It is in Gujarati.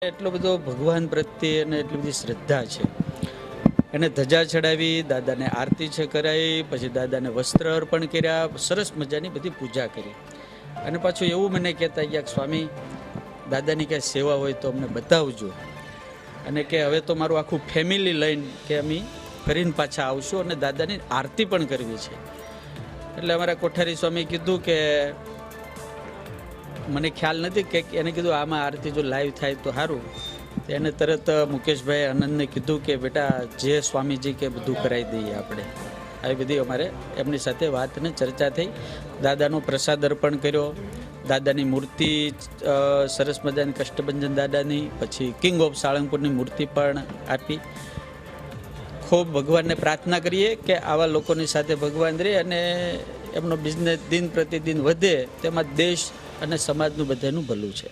એટલો બધો ભગવાન પ્રત્યે અને એટલી બધી શ્રદ્ધા છે. એને ધજા ચડાવી, દાદાને આરતી છે કરાવી, પછી દાદાને વસ્ત્ર અર્પણ કર્યા, સરસ મજાની બધી પૂજા કરી. અને પાછું એવું મને કહેતા ગયા, સ્વામી દાદાની કાંઈ સેવા હોય તો અમને બતાવજો. અને કે હવે તો મારું આખું ફેમિલી લઈને કે અમે ફરીને પાછા આવશું અને દાદાની આરતી પણ કરવી છે. એટલે અમારા કોઠારી સ્વામી કીધું કે મને ખ્યાલ નથી કે એને કીધું આમાં આરતી જો લાઈવ થાય તો સારું. એને તરત મુકેશભાઈ આનંદને કીધું કે બેટા જે સ્વામીજી કે બધું કરાવી દઈએ આપણે. આવી બધી અમારે એમની સાથે વાત અને ચર્ચા થઈ. દાદાનો પ્રસાદ અર્પણ કર્યો, દાદાની મૂર્તિ સરસ મજાની કષ્ટભંજન દાદાની, પછી કિંગ ઓફ સાળંગપુરની મૂર્તિ પણ આપી. ખૂબ ભગવાનને પ્રાર્થના કરીએ કે આવા લોકોની સાથે ભગવાન રહે અને એમનો બિઝનેસ દિન પ્રતિદિન વધે, તેમાં દેશ અને સમાજનું બધાનું ભલું છે.